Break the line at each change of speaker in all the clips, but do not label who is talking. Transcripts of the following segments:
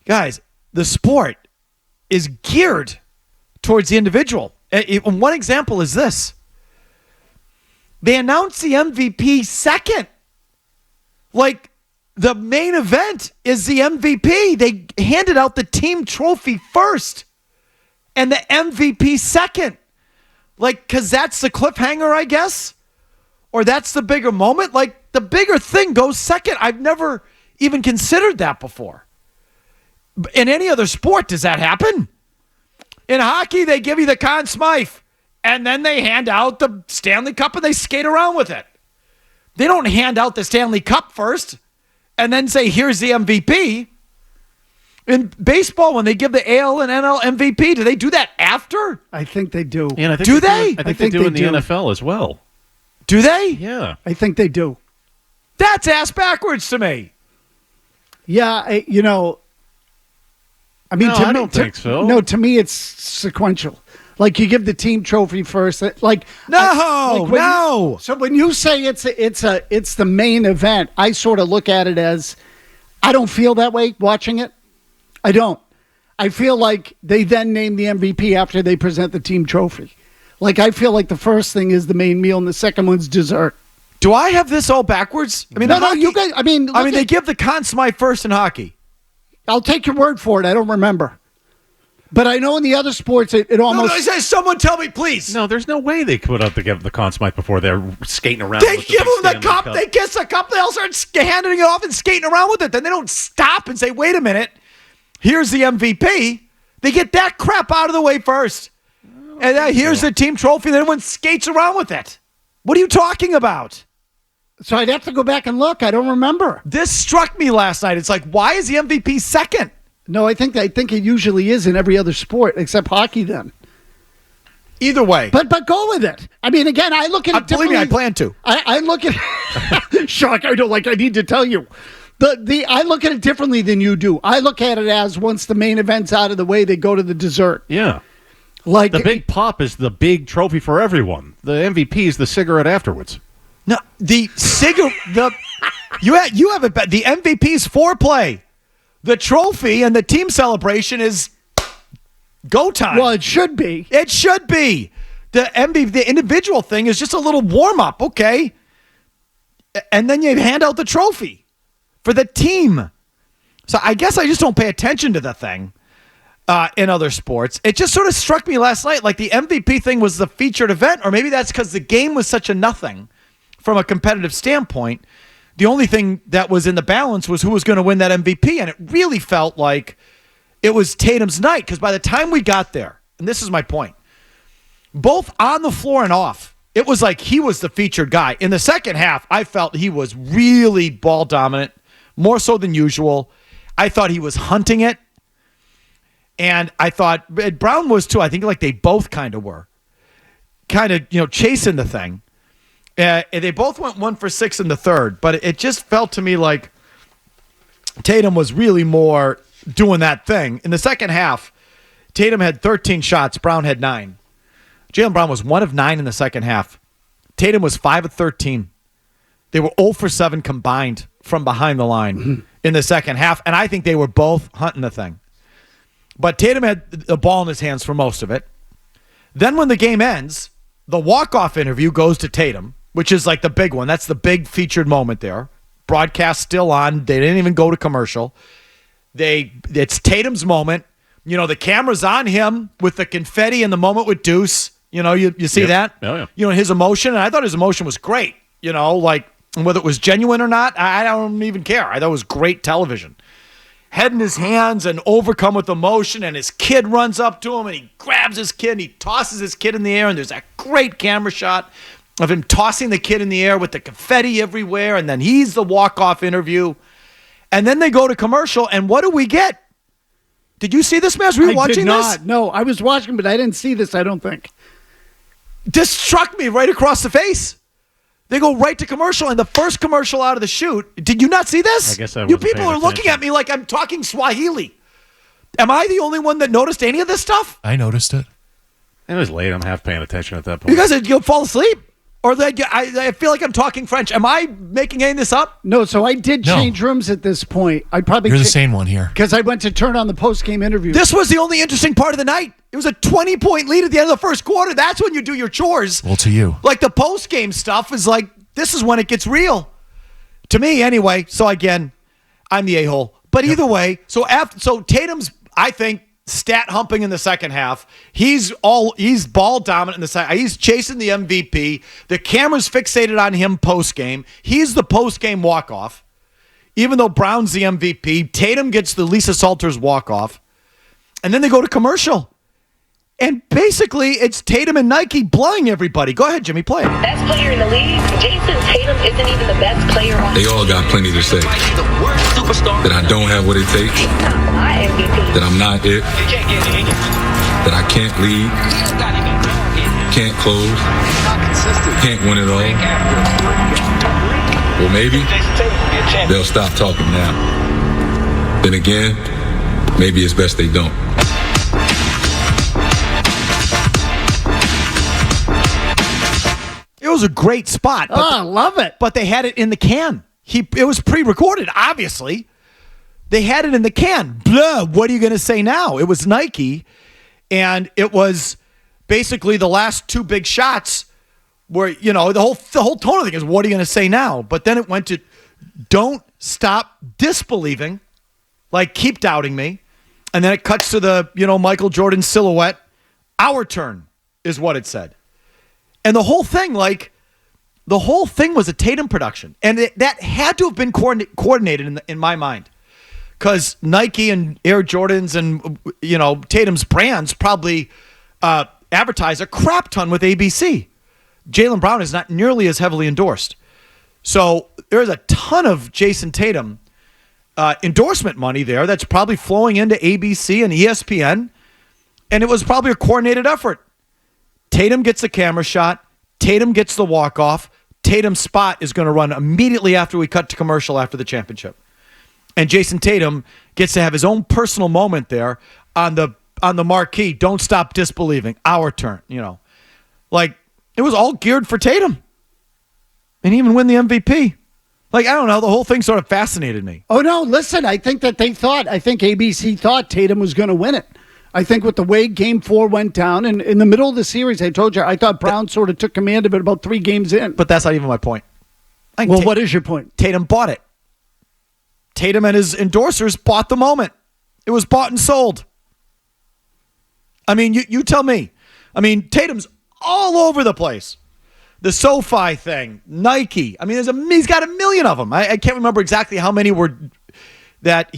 Guys, the sport is geared towards the individual. One example is this. They announced the MVP second. Like, the main event is the MVP. They handed out the team trophy first and the MVP second. Like, because that's the cliffhanger, I guess? Or that's the bigger moment? Like, the bigger thing goes second. I've never even considered that before. In any other sport, does that happen? In hockey, they give you the Conn Smythe, and then they hand out the Stanley Cup and they skate around with it. They don't hand out the Stanley Cup first and then say, here's the MVP. In baseball, when they give the AL and NL MVP, do they do that after?
I think they do.
Yeah, I think
do they?
I think they do in the NFL as well.
Do they?
Yeah.
I think they do.
That's ass backwards to me.
Yeah, I mean,
No, I don't think so.
No, to me, it's sequential. Like, you give the team trophy first.
No.
So when you say it's the main event, I sort of look at it as, I don't feel that way watching it. I don't. I feel like they then name the MVP after they present the team trophy. Like, I feel like the first thing is the main meal and the second one's dessert.
Do I have this all backwards? I mean,
you guys. I mean,
they give the Conn Smythe first in hockey.
I'll take your word for it. I don't remember. But I know in the other sports, it almost...
No, someone tell me, please.
No, there's no way they put out the Conn Smythe before they're skating around.
They
with
give them the
Stanley
cup. They kiss the cup. They all start handing it off and skating around with it. Then they don't stop and say, wait a minute. Here's the MVP. They get that crap out of the way first. And here's the team trophy. Then everyone skates around with it. What are you talking about?
So I'd have to go back and look. I don't remember.
This struck me last night. It's like, why is the MVP second?
No, I think it usually is in every other sport except hockey then.
Either way.
But go with it. I mean, again, I look at it differently.
Believe me, I plan to.
I look at shock. I don't like. I need to tell you. I look at it differently than you do. I look at it as once the main event's out of the way, they go to the dessert.
Yeah.
Like
the big pop is the big trophy for everyone. The MVP is the cigarette afterwards.
No, the cigarette. You have it. The MVP's foreplay. The trophy and the team celebration is go time.
Well, it should be.
It should be. The MVP, the individual thing is just a little warm up, okay? And then you hand out the trophy for the team. So I guess I just don't pay attention to the thing in other sports. It just sort of struck me last night like the MVP thing was the featured event, or maybe that's because the game was such a nothing from a competitive standpoint. The only thing that was in the balance was who was going to win that MVP, and it really felt like it was Tatum's night because by the time we got there, and this is my point, both on the floor and off, it was like he was the featured guy. In the second half, I felt he was really ball dominant, more so than usual. I thought he was hunting it, and I thought Brown was too. I think like they both kind of were, chasing the thing. They both went 1 for 6 in the third, but it just felt to me like Tatum was really more doing that thing. In the second half, Tatum had 13 shots. Brown had 9. Jaylen Brown was 1 of 9 in the second half. Tatum was 5 of 13. They were 0 for 7 combined from behind the line in the second half, and I think they were both hunting the thing. But Tatum had the ball in his hands for most of it. Then when the game ends, the walk-off interview goes to Tatum, which is like the big one. That's the big featured moment there. Broadcast still on. They didn't even go to commercial. It's Tatum's moment. The camera's on him with the confetti in the moment with Deuce. You see that?
Oh, yeah.
His emotion. And I thought his emotion was great. Like whether it was genuine or not, I don't even care. I thought it was great television. Head in his hands and overcome with emotion, and his kid runs up to him and he grabs his kid and he tosses his kid in the air, and there's that great camera shot of him tossing the kid in the air with the confetti everywhere, and then he's the walk-off interview. And then they go to commercial, and what do we get? Did you see this, Mazz? Were you watching this?
No, I was watching, but I didn't see this, I don't think.
This struck me right across the face. They go right to commercial, and the first commercial out of the shoot. Did you not see this?
I guess I
You
wasn't
people
paying
are looking
attention.
at me like I'm talking Swahili. Am I the only one that noticed any of this stuff?
I noticed it.
It was late. I'm half paying attention at that point.
You guys, you'll fall asleep? Or I feel like I'm talking French. Am I making any of this up?
No, so I did
No.
change rooms at this point. I probably
You're the sane one here.
because I went to turn on the post-game interview.
This was the only interesting part of the night. It was a 20-point lead at the end of the first quarter. That's when you do your chores.
Well, to you.
Like the post-game stuff is like, this is when it gets real. To me, anyway. So again, I'm the a-hole. But either way, so Tatum's, I think, stat humping in the second half. He's ball dominant in the second. He's chasing the MVP. The camera's fixated on him post-game. He's the post-game walk-off. Even though Brown's the MVP, Tatum gets the Lisa Salters walk-off. And then they go to commercial. And basically, it's Tatum and Nike blowing everybody. Go ahead, Jimmy, play it.
Best player in the league. Jayson Tatum isn't even the best player on
They all got plenty to say. That I don't have what it takes.
my MVP.
That I'm not it. That I can't lead. Can't close. Can't win it all. Well, maybe they'll stop talking now. Then again, maybe it's best they don't.
It was a great spot. But
I love it.
But they had it in the can. It was pre-recorded, obviously. They had it in the can. Blah, what are you going to say now? It was Nike, and it was basically the last two big shots where, the whole tone of the thing is, what are you going to say now? But then it went to, don't stop disbelieving, like keep doubting me. And then it cuts to the, Michael Jordan silhouette. Our turn is what it said. And the whole thing was a Tatum production. And that had to have been coordinated in my mind. Because Nike and Air Jordans and, Tatum's brands probably advertise a crap ton with ABC. Jaylen Brown is not nearly as heavily endorsed. So there's a ton of Jayson Tatum endorsement money there that's probably flowing into ABC and ESPN. And it was probably a coordinated effort. Tatum gets the camera shot. Tatum gets the walk-off. Tatum's spot is going to run immediately after we cut to commercial after the championship. And Jayson Tatum gets to have his own personal moment there on the marquee. Don't stop disbelieving. Our turn, Like, it was all geared for Tatum. And he even win the MVP. Like, I don't know. The whole thing sort of fascinated me.
Oh, no, listen, I think ABC thought Tatum was going to win it. I think with the way Game 4 went down, and in the middle of the series, I told you, I thought Brown sort of took command of it about 3 games in.
But that's not even my point.
Well, what is your point?
Tatum bought it. Tatum and his endorsers bought the moment. It was bought and sold. I mean, you tell me. I mean, Tatum's all over the place. The SoFi thing, Nike. I mean, he's got a million of them. I can't remember exactly how many were that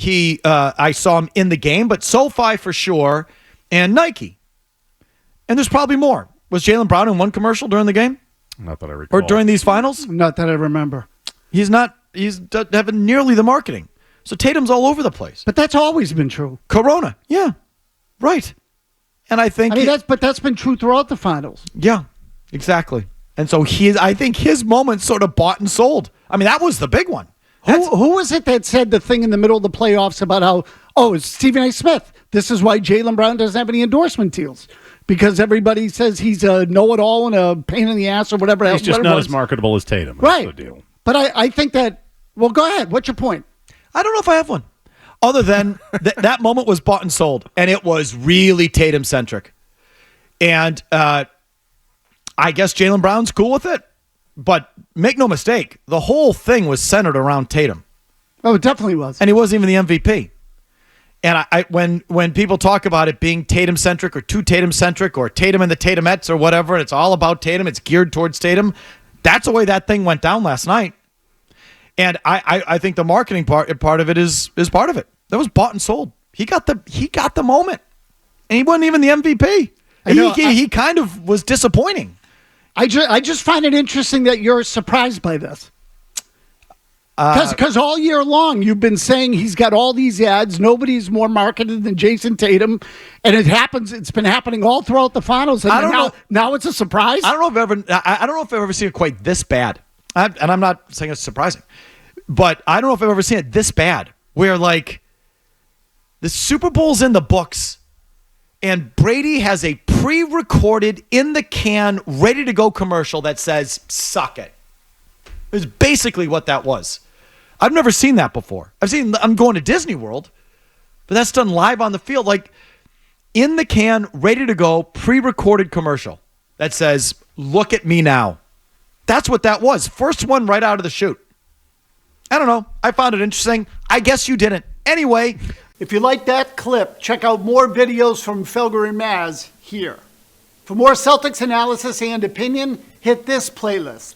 I saw him in the game, but SoFi for sure, and Nike. And there's probably more. Was Jaylen Brown in one commercial during the game?
Not that I recall.
Or during these finals?
Not that I remember.
He's having nearly the marketing. So Tatum's all over the place.
But that's always been true.
Corona. Yeah. Right. And I think
that's been true throughout the finals.
Yeah. Exactly. And so I think his moment sort of bought and sold. I mean, that was the big one.
Who was it that said the thing in the middle of the playoffs about how, it's Stephen A. Smith. This is why Jaylen Brown doesn't have any endorsement deals. Because everybody says he's a know-it-all and a pain in the ass or whatever.
He's just not as marketable as Tatum.
Right.
That's the deal.
But I think that, well, go ahead. What's your point?
I don't know if I have one. Other than that moment was bought and sold. And it was really Tatum-centric. And I guess Jaylen Brown's cool with it. But make no mistake, the whole thing was centered around Tatum.
Oh, it definitely was.
And he wasn't even the MVP. And when people talk about it being Tatum-centric or too Tatum-centric or Tatum and the Tatumettes or whatever, and it's all about Tatum, it's geared towards Tatum, that's the way that thing went down last night. And I think the marketing part of it is part of it. That was bought and sold. He got the moment. And he wasn't even the MVP. He kind of was disappointing.
I just find it interesting that you're surprised by this. Because all year long you've been saying he's got all these ads. Nobody's more marketed than Jayson Tatum, and it's been happening all throughout the finals. And
I don't know.
Now it's a surprise.
I don't know if I've ever seen it quite this bad. And I'm not saying it's surprising, but I don't know if I've ever seen it this bad. Where like the Super Bowl's in the books, and Brady has a pre-recorded, in the can, ready to go commercial that says, suck it. It's basically what that was. I've never seen that before. I'm going to Disney World, but that's done live on the field. Like, in the can, ready to go, pre-recorded commercial that says, look at me now. That's what that was. First one right out of the chute. I don't know. I found it interesting. I guess you didn't. Anyway.
If you like that clip, check out more videos from Felger and Mazz here. For more Celtics analysis and opinion, hit this playlist.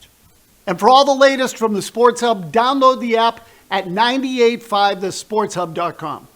And for all the latest from the Sports Hub, download the app at 985thesportshub.com.